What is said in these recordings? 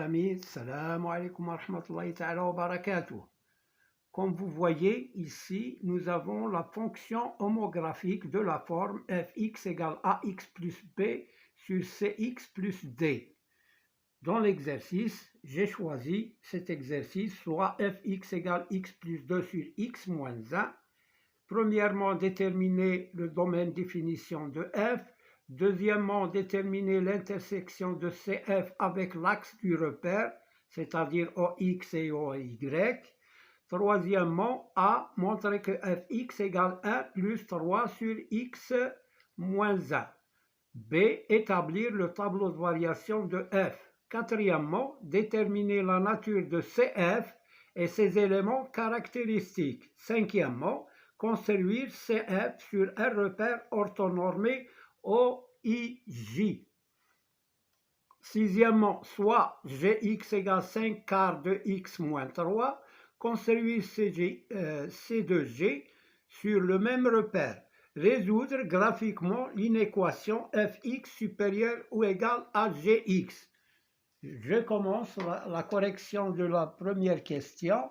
amis, salam alaikum wa rahmatullahi ta'ala wa barakatuh. Comme vous voyez ici, nous avons la fonction homographique de la forme fx égale ax plus b sur cx plus d. Dans l'exercice, j'ai choisi cet exercice, soit fx égale x plus 2 sur x moins 1. Premièrement, déterminer le domaine définition de f. Deuxièmement, déterminer l'intersection de CF avec l'axe du repère, c'est-à-dire OX et OY. Troisièmement, A, montrer que Fx égale 1 plus 3 sur X moins 1. B, établir le tableau de variation de F. Quatrièmement, déterminer la nature de CF et ses éléments caractéristiques. Cinquièmement, construire CF sur un repère orthonormé OIJ. Sixièmement, soit Gx égale 5 quarts de x moins 3, construire C2G sur le même repère. Résoudre graphiquement l'inéquation fx supérieure ou égale à gx. Je commence la correction de la première question.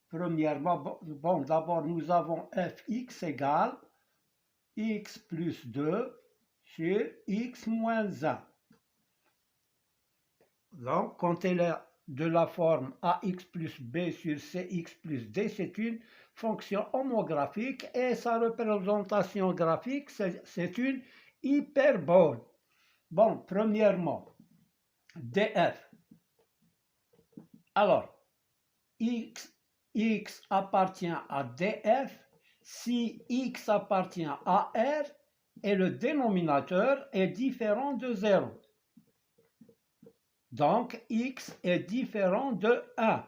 Premièrement, d'abord nous avons fx égale x plus 2 sur x moins 1. Donc, quand elle est de la forme ax plus b sur cx plus d, c'est une fonction homographique et sa représentation graphique, c'est une hyperbole. Bon, premièrement, df. Alors, x appartient à df si x appartient à r et le dénominateur est différent de 0. Donc, x est différent de 1.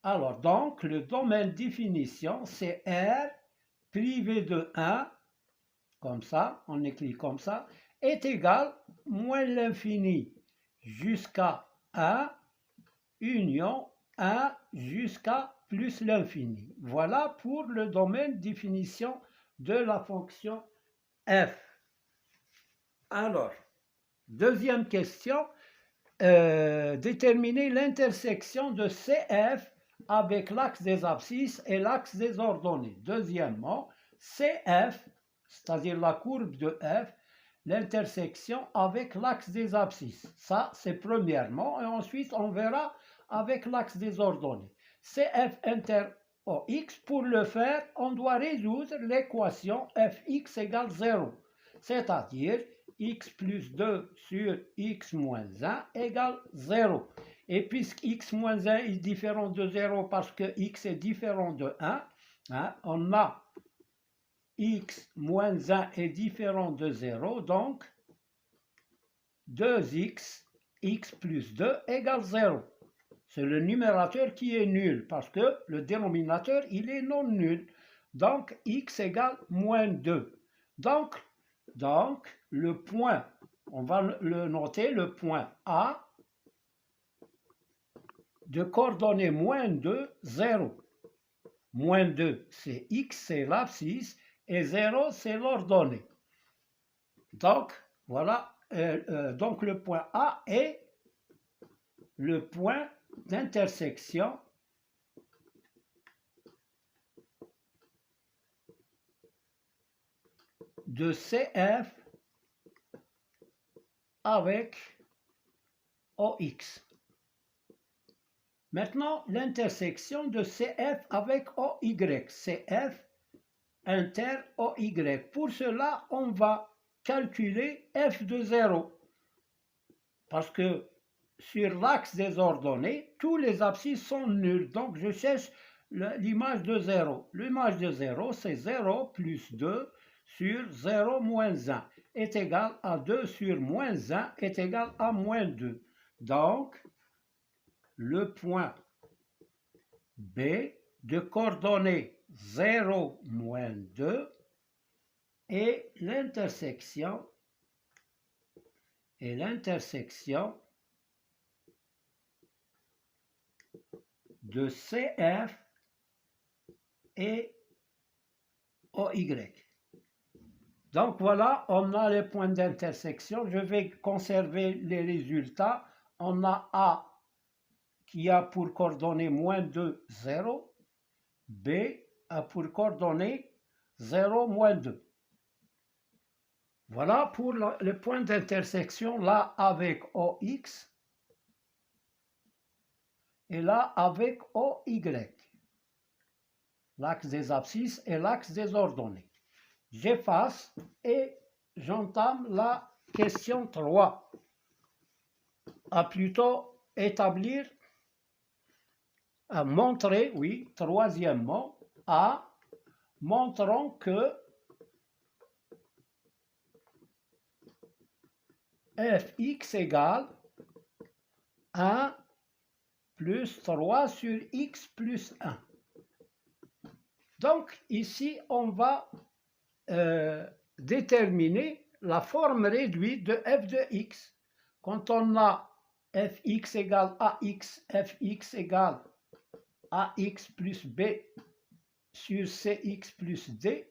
Alors, donc, le domaine définition, c'est R privé de 1, comme ça, on écrit comme ça, est égal moins l'infini jusqu'à 1, union 1 jusqu'à plus l'infini. Voilà pour le domaine définition de la fonction f. Alors, deuxième question. Déterminer l'intersection de CF avec l'axe des abscisses et l'axe des ordonnées. Deuxièmement, CF, c'est-à-dire la courbe de F, l'intersection avec l'axe des abscisses. Ça, c'est premièrement, et ensuite on verra avec l'axe des ordonnées. CF inter OX, pour le faire, on doit résoudre l'équation Fx égale 0, c'est-à-dire x plus 2 sur x moins 1 égale 0. Et puisque x moins 1 est différent de 0 parce que x est différent de 1, on a x moins 1 est différent de 0, donc 2x, x plus 2 égale 0. C'est le numérateur qui est nul parce que le dénominateur, il est non nul. Donc, x égale moins 2. Donc, le point, on va le noter, le point A de coordonnées moins 2, 0. Moins 2, c'est x, c'est l'abscisse, et 0, c'est l'ordonnée. Donc, voilà, donc le point A est le point d'intersection de CF avec OX. Maintenant, l'intersection de CF avec OY. CF inter OY. Pour cela, on va calculer F de 0. Parce que sur l'axe des ordonnées, tous les abscisses sont nuls. Donc, je cherche l'image de 0. L'image de 0, c'est 0 plus 2 sur 0 moins 1 est égal à 2 sur moins 1 est égal à moins 2. Donc, le point B de coordonnées 0, moins 2 et l'intersection de CF et OY. Donc voilà, on a les points d'intersection. Je vais conserver les résultats. On a A qui a pour coordonnée moins 2, 0. B a pour coordonnée 0, moins 2. Voilà pour le point d'intersection là avec OX et là avec OY. L'axe des abscisses et l'axe des ordonnées. J'efface et j'entame la question 3. À plutôt établir, à montrer, oui, troisièmement, montrons que fx égale 1 plus 3 sur x plus 1. Donc, ici, on va déterminer la forme réduite de f de x. Quand on a fx égale ax, fx égale ax plus b sur cx plus d,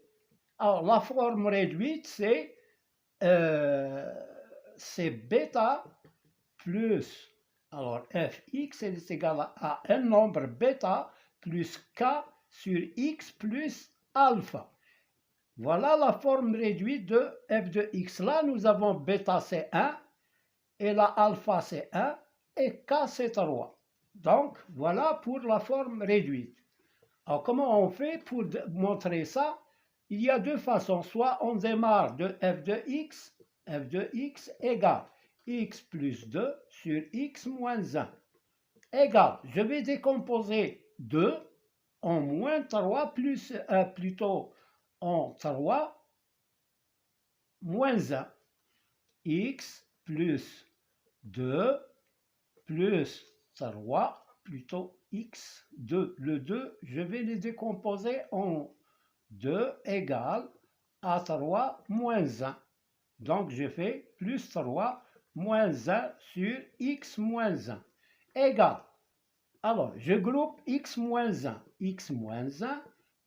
alors la forme réduite, c'est bêta plus, alors fx est égal à un nombre bêta plus k sur x plus alpha. Voilà la forme réduite de f de x. Là, nous avons bêta c'est 1, et la alpha c'est 1, et k c'est 3. Donc, voilà pour la forme réduite. Alors, comment on fait pour montrer ça? Il y a deux façons. Soit on démarre de f de x égale x plus 2 sur x moins 1, égale, je vais décomposer 2 en moins 3 plus, plutôt en 3 moins 1, x plus 2 plus 3 plutôt x2. Le 2, je vais les décomposer en 2 égale à 3 moins 1. Donc je fais plus 3 moins 1 sur x moins 1 égale. Alors je groupe x moins 1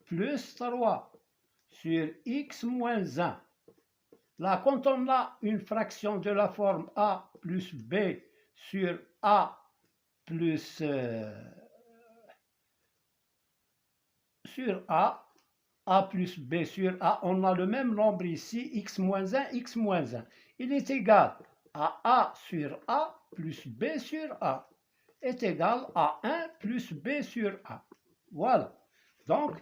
plus 3 sur x moins 1. Là, quand on a une fraction de la forme a plus b sur a plus sur a plus b sur a, on a le même nombre ici, x moins 1, x moins 1. Il est égal à a sur a plus b sur a est égal à 1 plus b sur a. Voilà. Donc,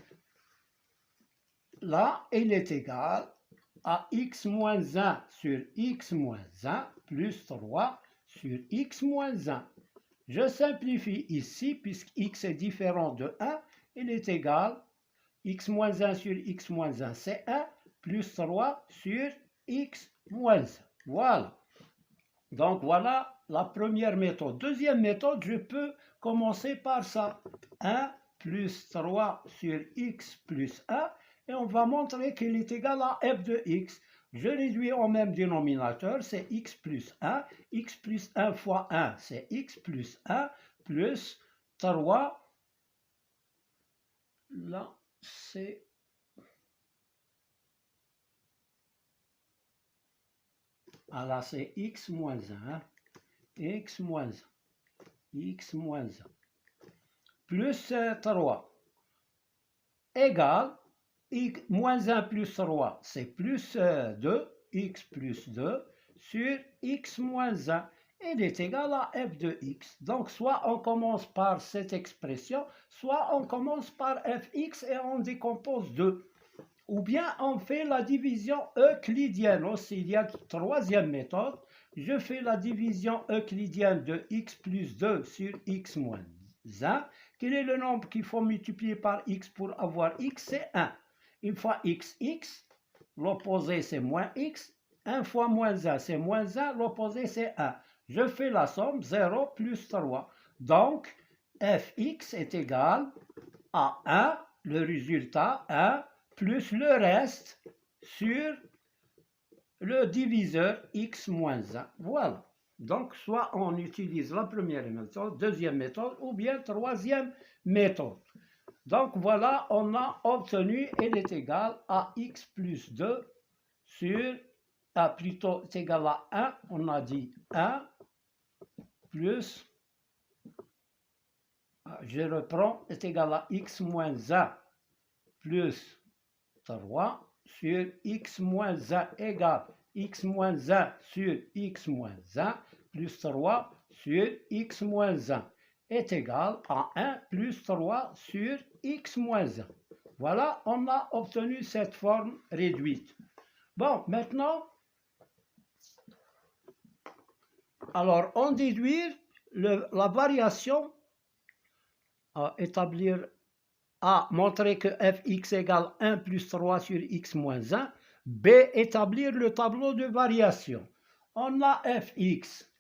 là, il est égal à x moins 1 sur x moins 1 plus 3 sur x moins 1. Je simplifie ici, puisque x est différent de 1, il est égal x moins 1 sur x moins 1, c'est 1, plus 3 sur x moins 1. Voilà. Donc voilà la première méthode. Deuxième méthode, je peux commencer par ça. 1 plus 3 sur x plus 1, et on va montrer qu'il est égal à f de x. Je réduis au même dénominateur, c'est x plus 1. X plus 1 fois 1, c'est x plus 1, plus 3. Là, c'est... Ah là, c'est x moins 1. X moins 1. X moins 1. Plus 3. Égale... x moins 1 plus 3, c'est plus 2, x plus 2, sur x moins 1. Il est égal à f de x. Donc, soit on commence par cette expression, soit on commence par fx et on décompose 2. Ou bien on fait la division euclidienne aussi. Il y a une troisième méthode. Je fais la division euclidienne de x plus 2 sur x moins 1. Quel est le nombre qu'il faut multiplier par x pour avoir x? C'est 1. Une fois x, l'opposé c'est moins x. 1 fois moins 1, c'est moins 1, l'opposé c'est 1. Je fais la somme, 0 plus 3. Donc, fx est égal à 1, le résultat 1, plus le reste sur le diviseur x moins 1. Voilà. Donc, soit on utilise la première méthode, deuxième méthode, ou bien troisième méthode. Donc, voilà, on a obtenu, elle est égale à x plus 2 sur, plutôt, c'est égal à 1, on a dit 1, plus Je reprends, est égal à x moins 1 plus 3 sur x moins 1 égale x moins 1 sur x moins 1 plus 3 sur x moins 1 est égal à 1 plus 3 sur x moins 1. Voilà, on a obtenu cette forme réduite. Bon, maintenant, alors on déduit la variation à établir, A, montrer que fx égale 1 plus 3 sur x moins 1. B, établir le tableau de variation. On a fx,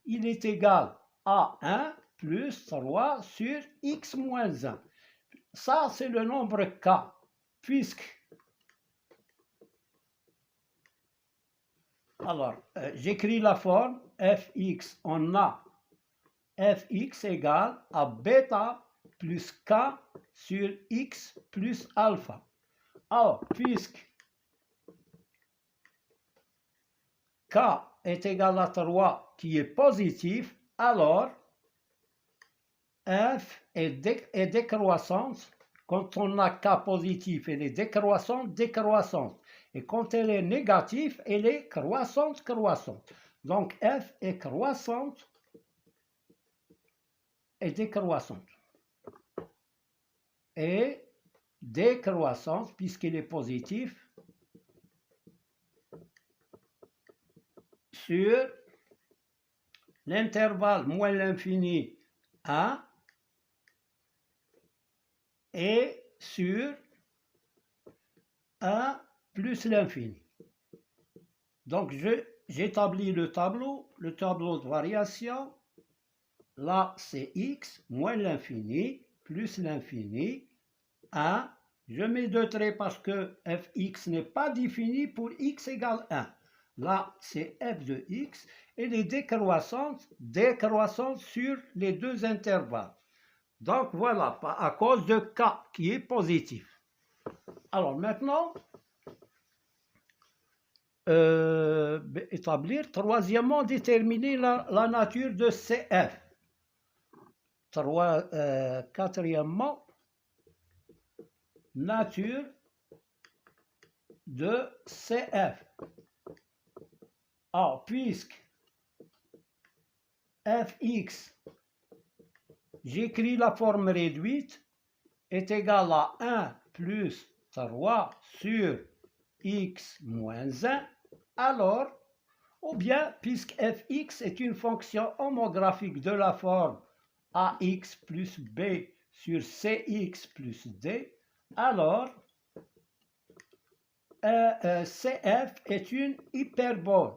il est égal à 1 plus 3 sur x moins 1. Ça, c'est le nombre k, puisque... Alors, j'écris la forme fx, on a fx égale à bêta plus k sur x plus alpha. Alors, puisque k est égal à 3 qui est positif, alors f est décroissante. Quand on a k positif, elle est décroissante, décroissante. Et quand elle est négative, elle est croissante, croissante. Donc f est croissante et décroissante. Et décroissante, puisqu'il est positif, sur l'intervalle moins l'infini 1 et sur 1 plus l'infini. Donc j'établis le tableau de variation. Là, c'est x moins l'infini plus l'infini 1. Je mets deux traits parce que fx n'est pas défini pour x égale 1. Là, c'est f de x. Elle est décroissante sur les deux intervalles. Donc voilà, à cause de k qui est positif. Alors maintenant, établir, troisièmement, déterminer la nature de CF. Quatrièmement, nature de CF. Alors, puisque fx, j'écris la forme réduite, est égale à 1 plus 3 sur x moins 1, alors, ou bien, puisque fx est une fonction homographique de la forme ax plus b sur cx plus d, alors cf est une hyperbole.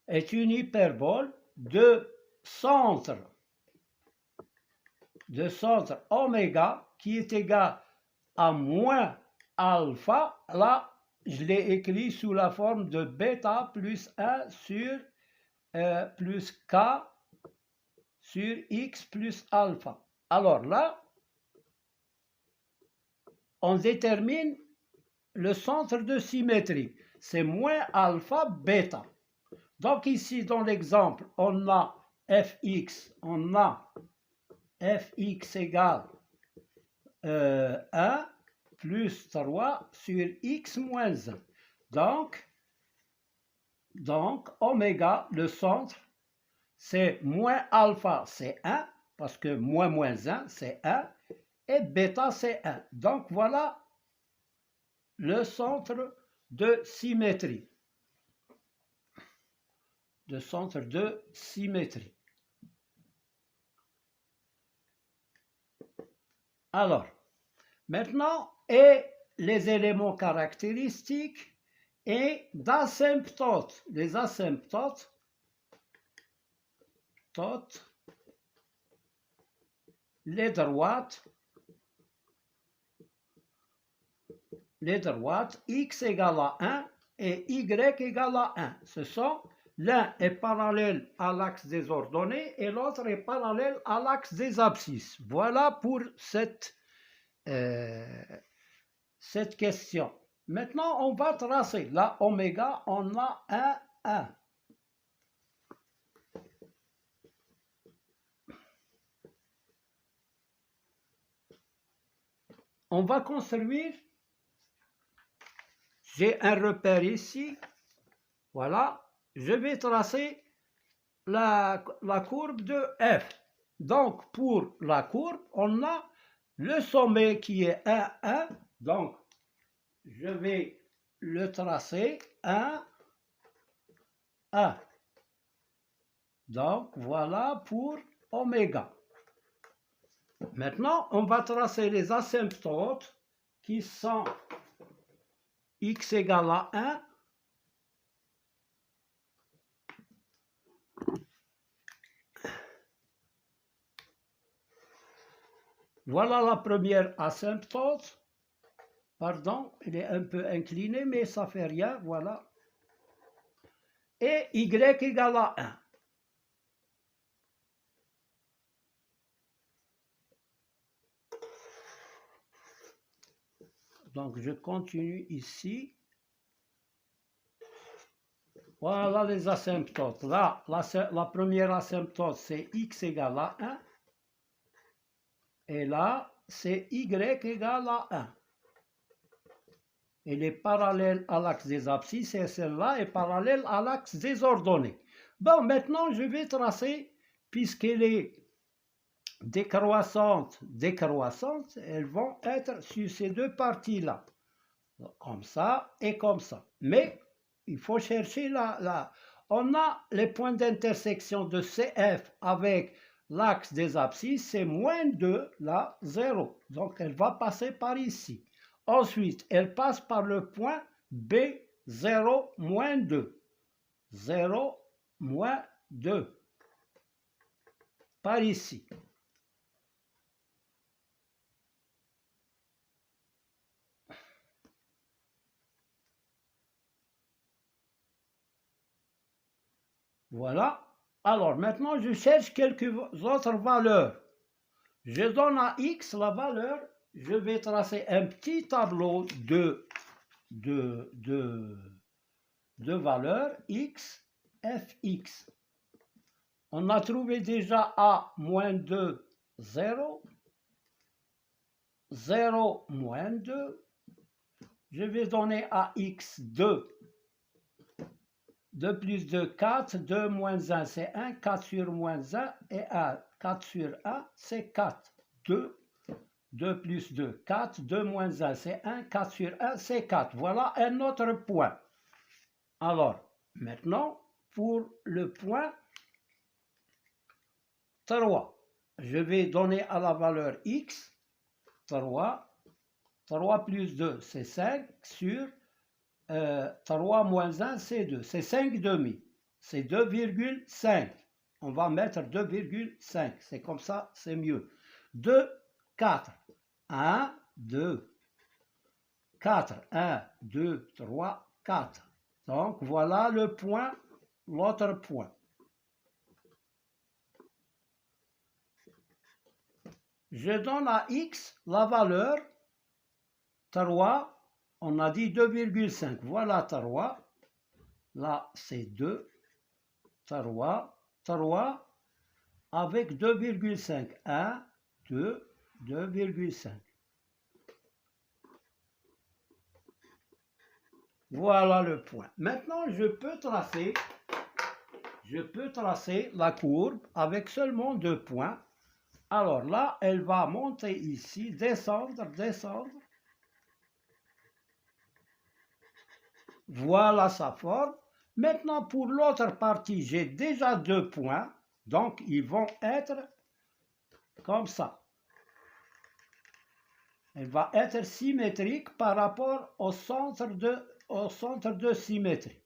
Est une hyperbole de centre oméga qui est égal à moins alpha. Là, je l'ai écrit sous la forme de bêta plus 1 sur plus k sur x plus alpha. Alors là, on détermine le centre de symétrie. C'est moins alpha bêta. Donc ici, dans l'exemple, on a fx égale 1 plus 3 sur x moins 1. Donc, oméga, le centre, c'est moins alpha, c'est 1, parce que moins 1, c'est 1, et bêta, c'est 1. Donc, voilà le centre de symétrie. Alors, maintenant, et les éléments caractéristiques et d'asymptotes. Les asymptotes, les droites, x égale à 1 et y égale à 1. Ce sont, l'un est parallèle à l'axe des ordonnées et l'autre est parallèle à l'axe des abscisses. Voilà pour cette question. Maintenant, on va tracer. La oméga, on a 1. On va construire. J'ai un repère ici. Voilà. Je vais tracer la courbe de f. Donc, pour la courbe, on a le sommet qui est 1. Donc, je vais le tracer 1. Donc, voilà pour oméga. Maintenant, on va tracer les asymptotes qui sont x égale à 1. Voilà la première asymptote. Pardon, il est un peu incliné, mais ça ne fait rien, voilà. Et y égale à 1. Donc, je continue ici. Voilà les asymptotes. Là, la première asymptote, c'est x égale à 1. Et là, c'est y égale à 1. Elle est parallèle à l'axe des abscisses et celle-là est parallèle à l'axe des ordonnées. Bon, maintenant, je vais tracer, puisqu'elle est décroissante, elles vont être sur ces deux parties-là. Comme ça et comme ça. Mais il faut chercher on a les points d'intersection de CF avec l'axe des abscisses, c'est moins 2, là, 0. Donc, elle va passer par ici. Ensuite, elle passe par le point B0 moins 2. 0 moins 2. Par ici. Voilà. Alors, maintenant, je cherche quelques autres valeurs. Je donne à x la valeur. Je vais tracer un petit tableau de valeurs x, fx. On a trouvé déjà a moins 2, 0. 0 moins 2. Je vais donner à x 2. 2 plus 2, 4. 2 moins 1, c'est 1. 4 sur moins 1 et 1. 4 sur 1, c'est 4. 2. 2 plus 2, 4. 2 moins 1, c'est 1. 4 sur 1, c'est 4. Voilà un autre point. Alors, maintenant, pour le point 3, je vais donner à la valeur x 3. 3 plus 2, c'est 5 sur 3 moins 1, c'est 2. C'est 5 demi. C'est 2,5. On va mettre 2,5. C'est comme ça, c'est mieux. 2, 4. 1, 2. 4. 1, 2, 3, 4. Donc, voilà le point, l'autre point. Je donne à x la valeur 3. On a dit 2,5. Voilà 3. Là, c'est 2. 3 avec 2,5. 1, 2, 2,5. Voilà le point. Maintenant, je peux tracer la courbe avec seulement 2 points. Alors là, elle va monter ici, descendre, descendre. Voilà sa forme. Maintenant, pour l'autre partie, j'ai déjà 2 points. Donc, ils vont être comme ça. Elle va être symétrique par rapport au centre de symétrie.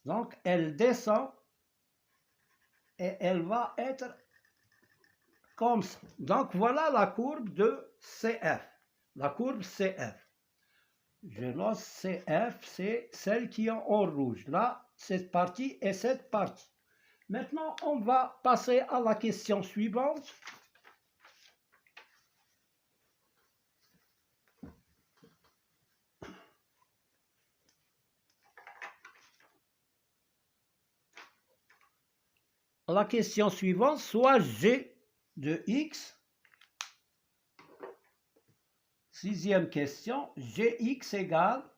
Donc, elle descend et elle va être comme ça. Donc, voilà la courbe de CF. La courbe CF. Je note CF, c'est celle qui est en rouge. Là, cette partie et cette partie. Maintenant, on va passer à la question suivante. la question suivante, soit g de x. Sixième question, gx égale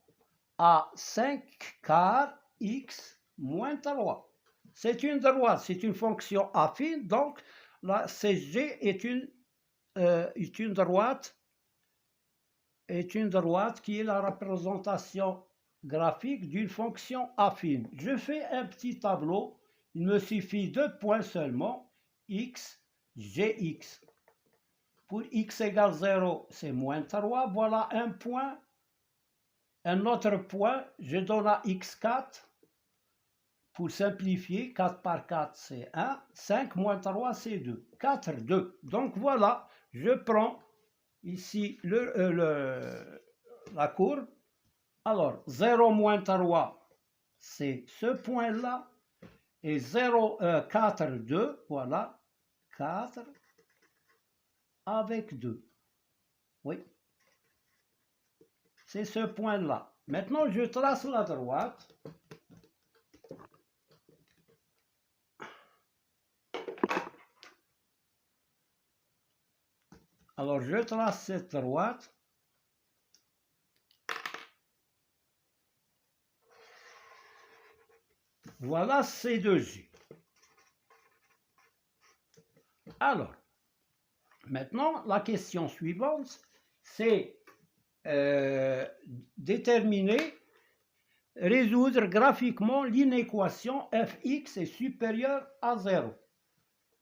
à 5 quarts x moins 3. C'est une droite, c'est une fonction affine, donc la CG est une droite qui est la représentation graphique d'une fonction affine. Je fais un petit tableau, il me suffit 2 points seulement, x, gx. Pour x égale 0, c'est moins 3, voilà un point. Un autre point, je donne à x4, pour simplifier, 4 par 4 c'est 1, 5 moins 3 c'est 2, 4, 2. Donc voilà, je prends ici la courbe. Alors 0 moins 3 c'est ce point-là, et 0, 4, 2, voilà, 4 avec 2. Oui. C'est ce point-là. Maintenant, je trace la droite. Alors, je trace cette droite. Voilà C2G. Alors, maintenant, la question suivante, c'est déterminer, résoudre graphiquement l'inéquation fx est supérieur à 0.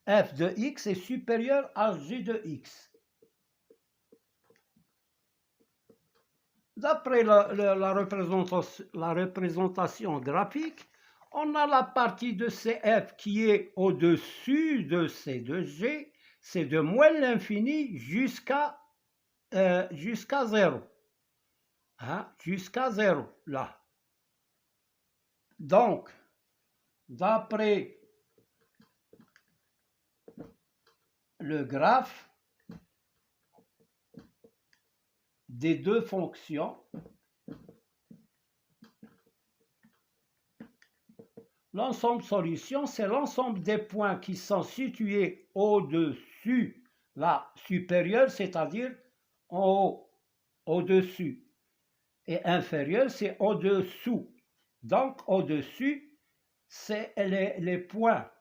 F de x est supérieur à g de x. D'après la représentation graphique, on a la partie de CF qui est au-dessus de C de G, c'est de moins l'infini jusqu'à 0. Hein, jusqu'à 0, là. Donc, d'après le graphe des deux fonctions, l'ensemble solution, c'est l'ensemble des points qui sont situés au-dessus la supérieure, c'est-à-dire en haut, au-dessus. Et inférieur, c'est au-dessous. Donc, au-dessus, c'est les points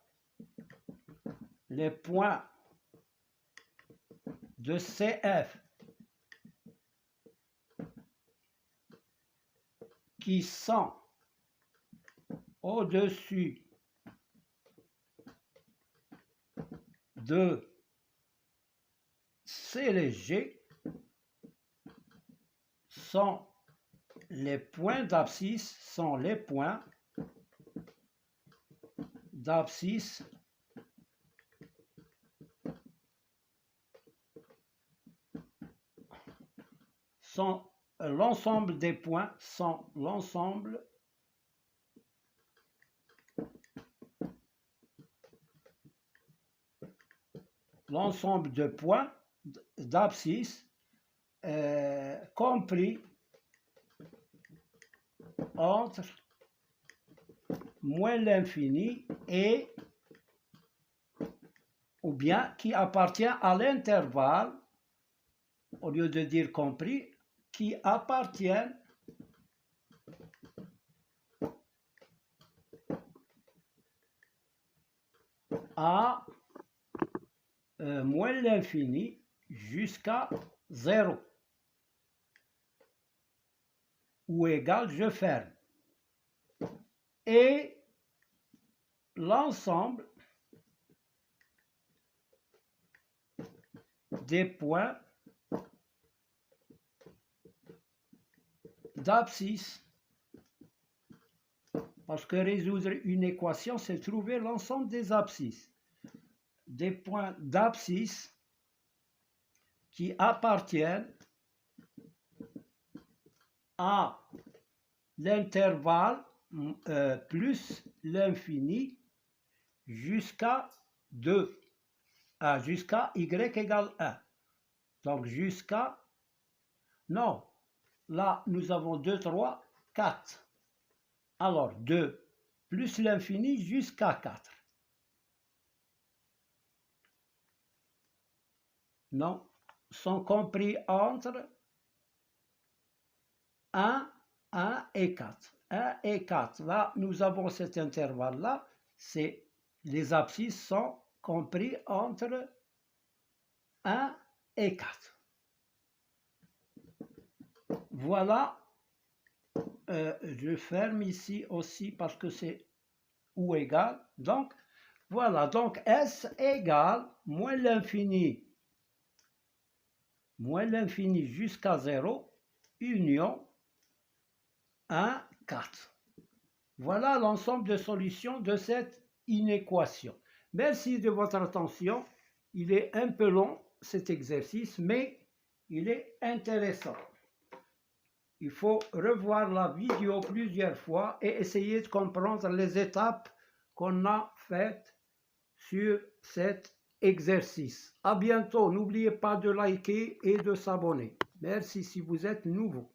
de CF qui sont au-dessus de C léger sont les points d'abscisse, sont l'ensemble des points, sont l'ensemble de points d'abscisse compris entre moins l'infini et ou bien qui appartient à l'intervalle, au lieu de dire compris, qui appartiennent à moins l'infini jusqu'à 0 ou égal, je ferme. Et l'ensemble des points d'abscisse, parce que résoudre une équation, c'est trouver l'ensemble des abscisses. Des points d'abscisse qui appartiennent à l'intervalle plus l'infini jusqu'à 2, jusqu'à y égale 1. Donc jusqu'à, non, là nous avons 2, 3, 4. Alors 2 plus l'infini jusqu'à 4. non, sont compris entre 1 et 4. 1 et 4. Là, nous avons cet intervalle-là. Les abscisses sont compris entre 1 et 4. Voilà. Je ferme ici aussi parce que c'est ou égal. Donc, voilà. Donc, S égale moins l'infini jusqu'à 0, union 1, 4. Voilà l'ensemble de solutions de cette inéquation. Merci de votre attention. Il est un peu long cet exercice, mais il est intéressant. Il faut revoir la vidéo plusieurs fois et essayer de comprendre les étapes qu'on a faites sur cet exercice. À bientôt. N'oubliez pas de liker et de s'abonner. Merci si vous êtes nouveau.